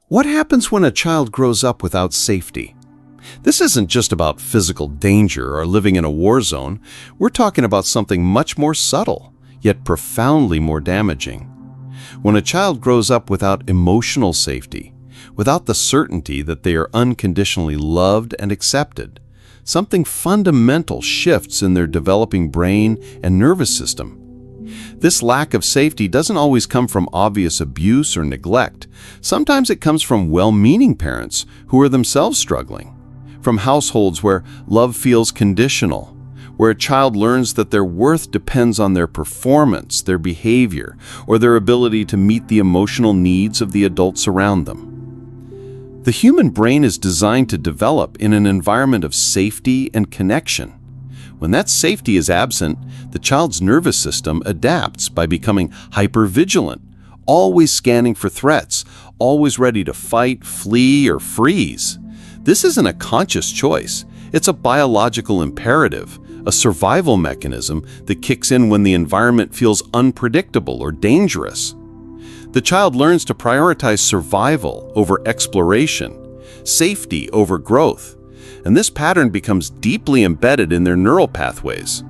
What happens when a child grows up without safety? This isn't just about physical danger or living in a war zone. We're talking about something much more subtle, yet profoundly more damaging. When a child grows up without emotional safety, without the certainty that they are unconditionally loved and accepted, something fundamental shifts in their developing brain and nervous system. This lack of safety doesn't always come from obvious abuse or neglect. Sometimes it comes from well-meaning parents who are themselves struggling, from households where love feels conditional, where a child learns that their worth depends on their performance, their behavior, or their ability to meet the emotional needs of the adults around them. The human brain is designed to develop in an environment of safety and connection. When that safety is absent, the child's nervous system adapts by becoming hypervigilant, always scanning for threats, always ready to fight, flee, or freeze. This isn't a conscious choice. It's a biological imperative, a survival mechanism that kicks in when the environment feels unpredictable or dangerous. The child learns to prioritize survival over exploration, safety over growth, and this pattern becomes deeply embedded in their neural pathways.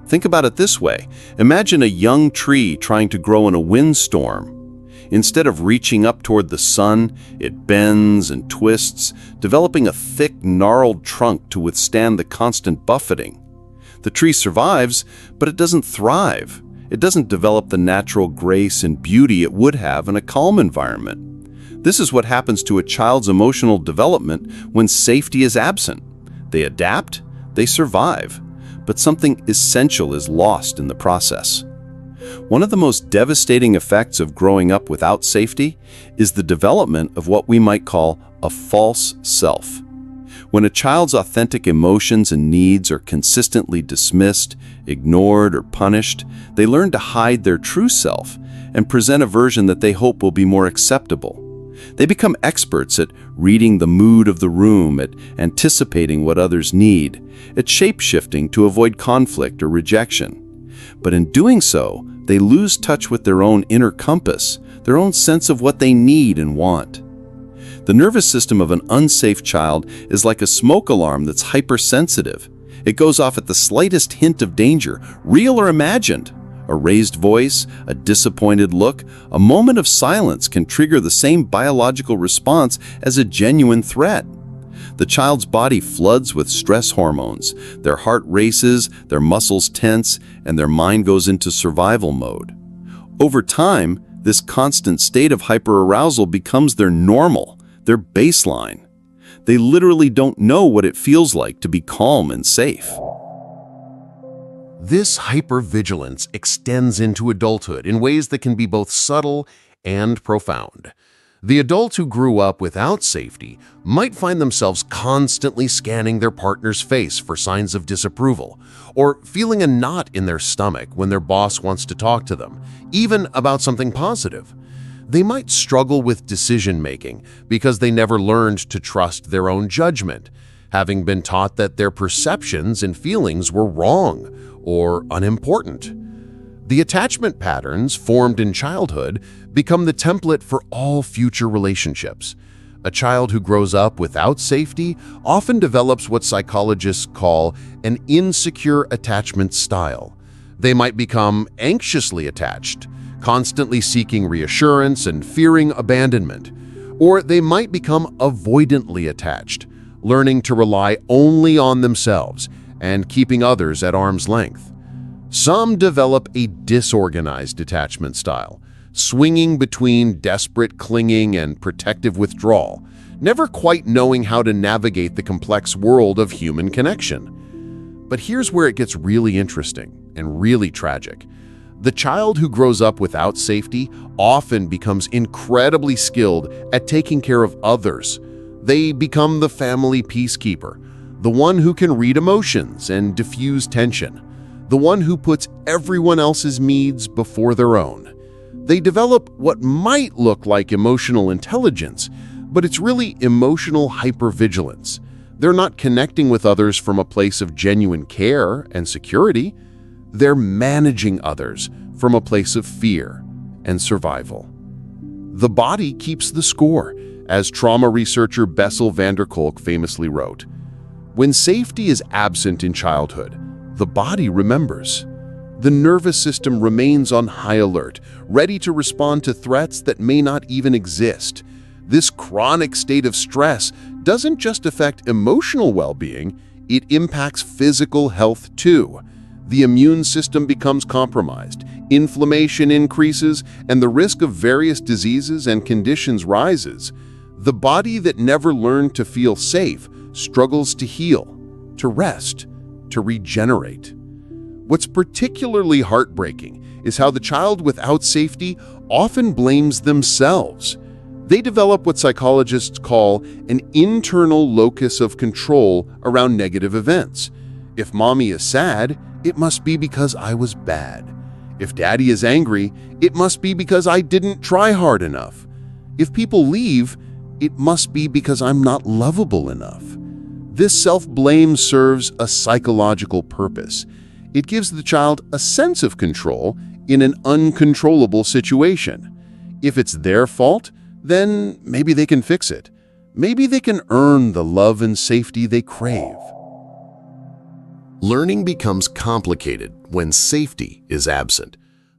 Think about it this way. Imagine a young tree trying to grow in a windstorm. Instead of reaching up toward the sun, it bends and twists, developing a thick, gnarled trunk to withstand the constant buffeting. The tree survives, but it doesn't thrive. It doesn't develop the natural grace and beauty it would have in a calm environment. This is what happens to a child's emotional development when safety is absent. They adapt, they survive, but something essential is lost in the process. One of the most devastating effects of growing up without safety is the development of what we might call a false self. When a child's authentic emotions and needs are consistently dismissed, ignored, or punished, they learn to hide their true self and present a version that they hope will be more acceptable. They become experts at reading the mood of the room, at anticipating what others need, at shape-shifting to avoid conflict or rejection. But in doing so, they lose touch with their own inner compass, their own sense of what they need and want. The nervous system of an unsafe child is like a smoke alarm that's hypersensitive. It goes off at the slightest hint of danger, real or imagined. A raised voice, a disappointed look, a moment of silence can trigger the same biological response as a genuine threat. The child's body floods with stress hormones. Their heart races, their muscles tense, and their mind goes into survival mode. Over time, this constant state of hyperarousal becomes their normal, their baseline. They literally don't know what it feels like to be calm and safe. This hypervigilance extends into adulthood in ways that can be both subtle and profound. The adult who grew up without safety might find themselves constantly scanning their partner's face for signs of disapproval, or feeling a knot in their stomach when their boss wants to talk to them, even about something positive. They might struggle with decision-making because they never learned to trust their own judgment, having been taught that their perceptions and feelings were wrong or unimportant. The attachment patterns formed in childhood become the template for all future relationships. A child who grows up without safety often develops what psychologists call an insecure attachment style. They might become anxiously attached, constantly seeking reassurance and fearing abandonment. Or they might become avoidantly attached, learning to rely only on themselves and keeping others at arm's length. Some develop a disorganized attachment style, swinging between desperate clinging and protective withdrawal, never quite knowing how to navigate the complex world of human connection. But here's where it gets really interesting and really tragic. The child who grows up without safety often becomes incredibly skilled at taking care of others. They become the family peacekeeper, the one who can read emotions and diffuse tension, the one who puts everyone else's needs before their own. They develop what might look like emotional intelligence, but it's really emotional hypervigilance. They're not connecting with others from a place of genuine care and security. They're managing others from a place of fear and survival. The body keeps the score. as trauma researcher Bessel van der Kolk famously wrote, "When safety is absent in childhood, the body remembers. The nervous system remains on high alert, ready to respond to threats that may not even exist. This chronic state of stress doesn't just affect emotional well-being, it impacts physical health too. The immune system becomes compromised, inflammation increases, and the risk of various diseases and conditions rises. The body that never learned to feel safe struggles to heal, to rest, to regenerate." What's particularly heartbreaking is how the child without safety often blames themselves. They develop what psychologists call an internal locus of control around negative events. If mommy is sad, it must be because I was bad. If daddy is angry, it must be because I didn't try hard enough. If people leave, it must be because I'm not lovable enough. This self-blame serves a psychological purpose. It gives the child a sense of control in an uncontrollable situation. If it's their fault, then maybe they can fix it. Maybe they can earn the love and safety they crave. Learning becomes complicated when safety is absent.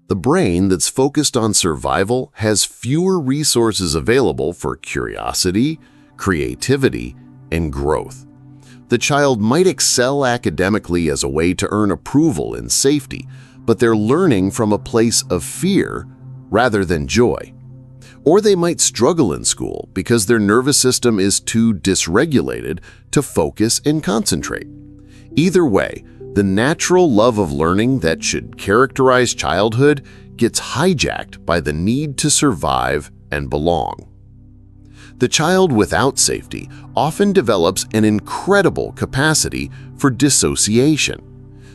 The brain that's focused on survival has fewer resources available for curiosity, creativity, and growth. The child might excel academically as a way to earn approval and safety, but they're learning from a place of fear rather than joy. Or they might struggle in school because their nervous system is too dysregulated to focus and concentrate. Either way, the natural love of learning that should characterize childhood gets hijacked by the need to survive and belong. The child without safety often develops an incredible capacity for dissociation.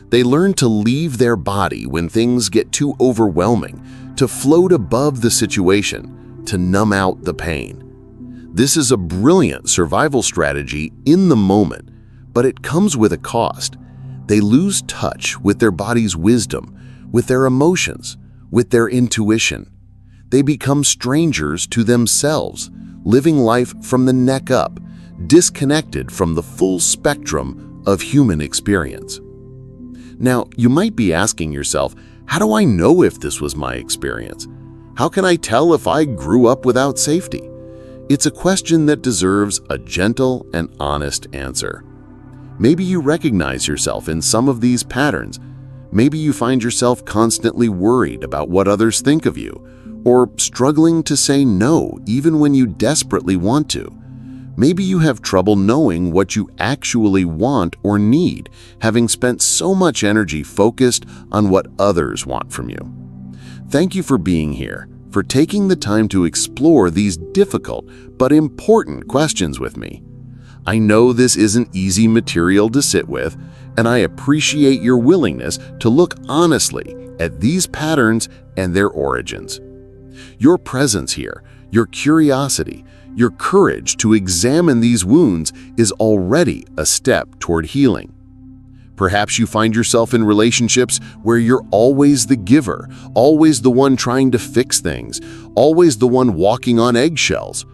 They learn to leave their body when things get too overwhelming, to float above the situation, to numb out the pain. This is a brilliant survival strategy in the moment, but it comes with a cost. They lose touch with their body's wisdom, with their emotions, with their intuition. They become strangers to themselves, living life from the neck up, disconnected from the full spectrum of human experience. Now, you might be asking yourself, how do I know if this was my experience? How can I tell if I grew up without safety? It's a question that deserves a gentle and honest answer. Maybe you recognize yourself in some of these patterns. Maybe you find yourself constantly worried about what others think of you, or struggling to say no even when you desperately want to. Maybe you have trouble knowing what you actually want or need, having spent so much energy focused on what others want from you. Thank you for being here, for taking the time to explore these difficult but important questions with me. I know this isn't easy material to sit with, and I appreciate your willingness to look honestly at these patterns and their origins. Your presence here, your curiosity, your courage to examine these wounds is already a step toward healing. Perhaps you find yourself in relationships where you're always the giver, always the one trying to fix things, always the one walking on eggshells.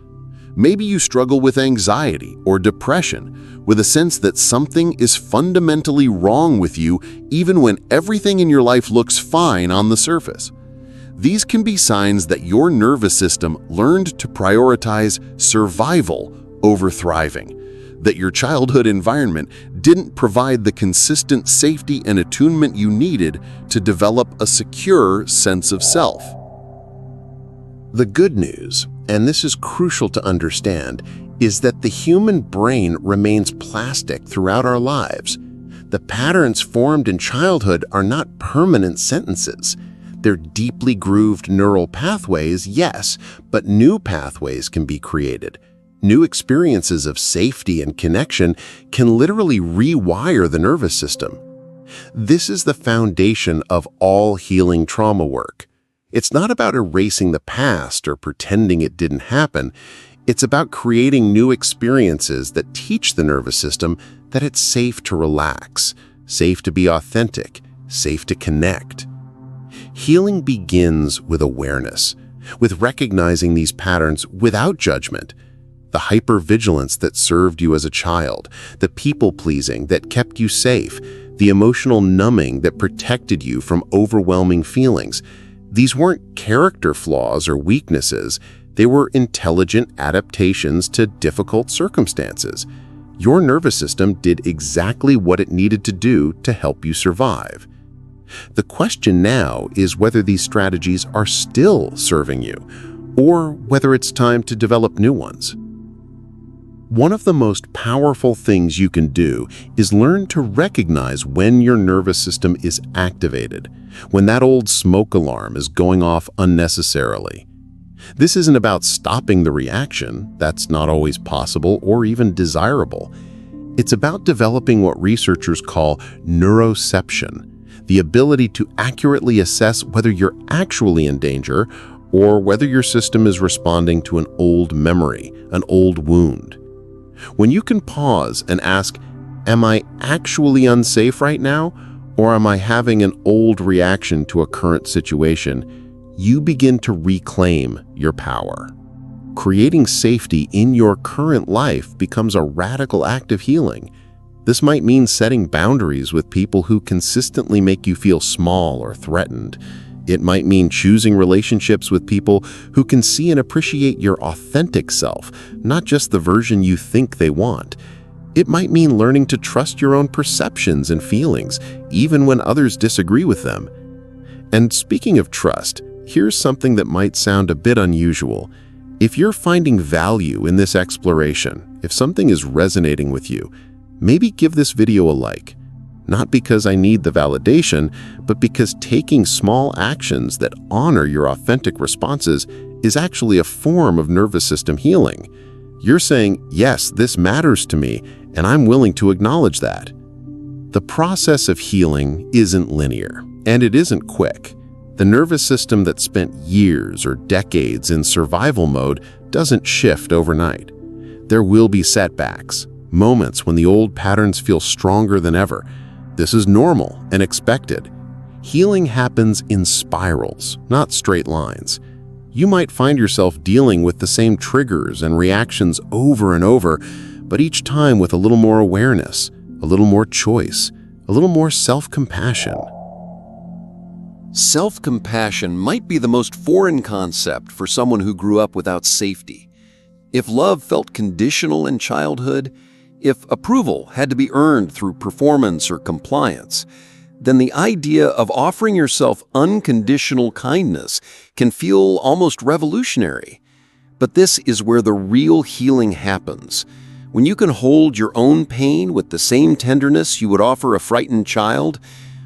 Maybe you struggle with anxiety or depression, with a sense that something is fundamentally wrong with you even when everything in your life looks fine on the surface. These can be signs that your nervous system learned to prioritize survival over thriving, that your childhood environment didn't provide the consistent safety and attunement you needed to develop a secure sense of self. The good news, and this is crucial to understand, is that the human brain remains plastic throughout our lives. The patterns formed in childhood are not permanent sentences. They're deeply grooved neural pathways, yes, but new pathways can be created. New experiences of safety and connection can literally rewire the nervous system. This is the foundation of all healing trauma work. It's not about erasing the past or pretending it didn't happen. It's about creating new experiences that teach the nervous system that it's safe to relax, safe to be authentic, safe to connect. Healing begins with awareness, with recognizing these patterns without judgment. the hypervigilance that served you as a child, the people-pleasing that kept you safe, the emotional numbing that protected you from overwhelming feelings. These weren't character flaws or weaknesses. They were intelligent adaptations to difficult circumstances. Your nervous system did exactly what it needed to do to help you survive. The question now is whether these strategies are still serving you, or whether it's time to develop new ones. One of the most powerful things you can do is learn to recognize when your nervous system is activated, when that old smoke alarm is going off unnecessarily. This isn't about stopping the reaction. That's not always possible or even desirable. It's about developing what researchers call neuroception, the ability to accurately assess whether you're actually in danger or whether your system is responding to an old memory, an old wound. When you can pause and ask, am I actually unsafe right now, or am I having an old reaction to a current situation, you begin to reclaim your power. Creating safety in your current life becomes a radical act of healing. This might mean setting boundaries with people who consistently make you feel small or threatened. It might mean choosing relationships with people who can see and appreciate your authentic self, not just the version you think they want. It might mean learning to trust your own perceptions and feelings, even when others disagree with them. And speaking of trust, here's something that might sound a bit unusual. If you're finding value in this exploration, if something is resonating with you, maybe give this video a like. Not because I need the validation, but because taking small actions that honor your authentic responses is actually a form of nervous system healing. You're saying, yes, this matters to me, and I'm willing to acknowledge that. The process of healing isn't linear, and it isn't quick. The nervous system that spent years or decades in survival mode doesn't shift overnight. There will be setbacks, moments when the old patterns feel stronger than ever. This is normal and expected. Healing happens in spirals, not straight lines. You might find yourself dealing with the same triggers and reactions over and over, but each time with a little more awareness, a little more choice, a little more self-compassion. Self-compassion might be the most foreign concept for someone who grew up without safety. If love felt conditional in childhood, if approval had to be earned through performance or compliance, then the idea of offering yourself unconditional kindness can feel almost revolutionary. But this is where the real healing happens. When you can hold your own pain with the same tenderness you would offer a frightened child,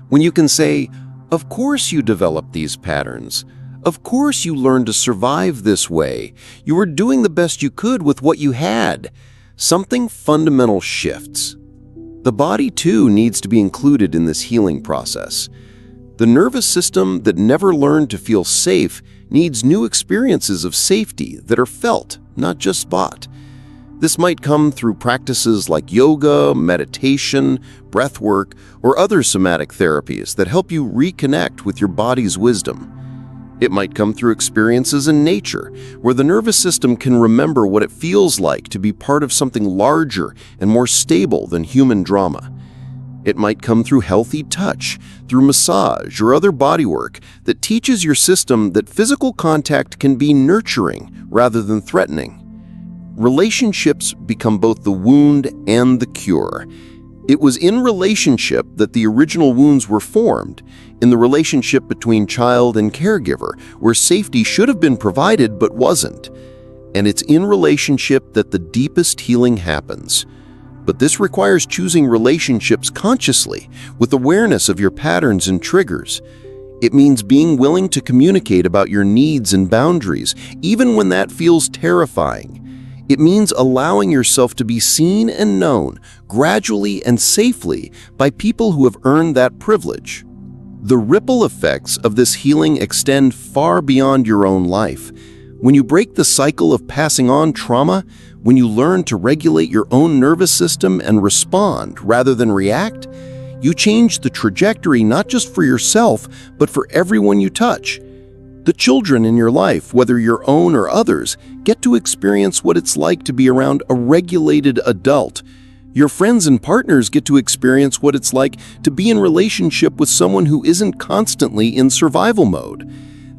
when you can say, of course you developed these patterns. Of course you learned to survive this way. You were doing the best you could with what you had. Something fundamental shifts. The body, too, needs to be included in this healing process. The nervous system that never learned to feel safe needs new experiences of safety that are felt, not just bought. This might come through practices like yoga, meditation, breath work, or other somatic therapies that help you reconnect with your body's wisdom. It might come through experiences in nature, where the nervous system can remember what it feels like to be part of something larger and more stable than human drama. It might come through healthy touch, through massage or other bodywork that teaches your system that physical contact can be nurturing rather than threatening. Relationships become both the wound and the cure. It was in relationship that the original wounds were formed, in the relationship between child and caregiver, where safety should have been provided but wasn't. And it's in relationship that the deepest healing happens. But this requires choosing relationships consciously, with awareness of your patterns and triggers. It means being willing to communicate about your needs and boundaries, even when that feels terrifying. It means allowing yourself to be seen and known, gradually and safely, by people who have earned that privilege. The ripple effects of this healing extend far beyond your own life. When you break the cycle of passing on trauma, when you learn to regulate your own nervous system and respond rather than react, you change the trajectory not just for yourself, but for everyone you touch. The children in your life, whether your own or others, get to experience what it's like to be around a regulated adult. Your friends and partners get to experience what it's like to be in relationship with someone who isn't constantly in survival mode.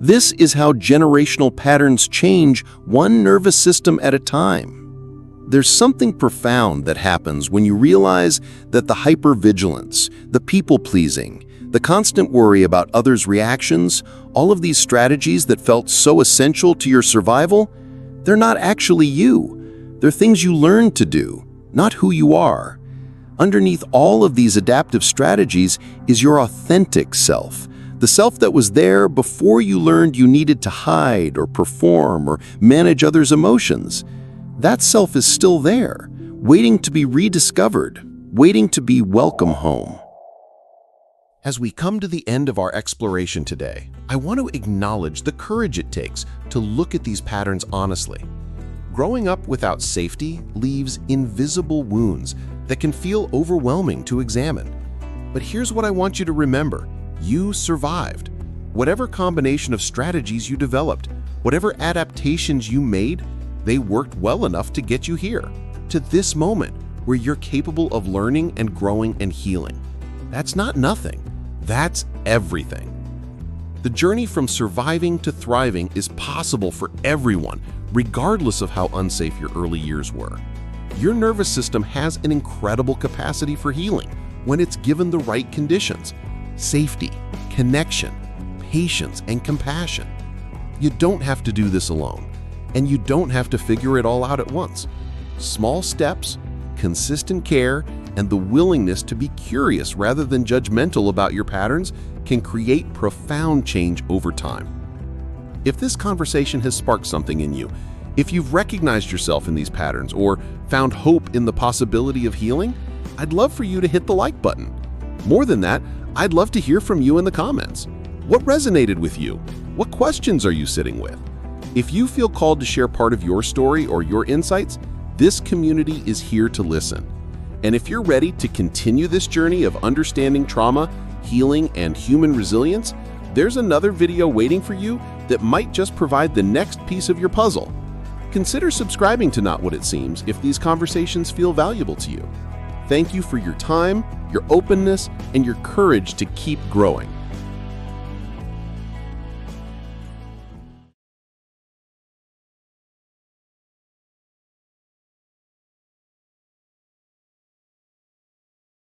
This is how generational patterns change one nervous system at a time. There's something profound that happens when you realize that the hypervigilance, the people-pleasing, the constant worry about others' reactions, all of these strategies that felt so essential to your survival, they're not actually you. They're things you learned to do, not who you are. Underneath all of these adaptive strategies is your authentic self, the self that was there before you learned you needed to hide or perform or manage others' emotions. That self is still there, waiting to be rediscovered, waiting to be welcome home. As we come to the end of our exploration today, I want to acknowledge the courage it takes to look at these patterns honestly. Growing up without safety leaves invisible wounds that can feel overwhelming to examine. But here's what I want you to remember. You survived. Whatever combination of strategies you developed, whatever adaptations you made, they worked well enough to get you here, to this moment where you're capable of learning and growing and healing. That's not nothing. That's everything. The journey from surviving to thriving is possible for everyone, regardless of how unsafe your early years were. Your nervous system has an incredible capacity for healing when it's given the right conditions: safety, connection, patience, and compassion. You don't have to do this alone, and you don't have to figure it all out at once. Small steps, consistent care, and the willingness to be curious rather than judgmental about your patterns can create profound change over time. If this conversation has sparked something in you, if you've recognized yourself in these patterns or found hope in the possibility of healing, I'd love for you to hit the like button. More than that, I'd love to hear from you in the comments. What resonated with you? What questions are you sitting with? If you feel called to share part of your story or your insights, this community is here to listen. And if you're ready to continue this journey of understanding trauma, healing, and human resilience, there's another video waiting for you that might just provide the next piece of your puzzle. Consider subscribing to Not What It Seems if these conversations feel valuable to you. Thank you for your time, your openness, and your courage to keep growing.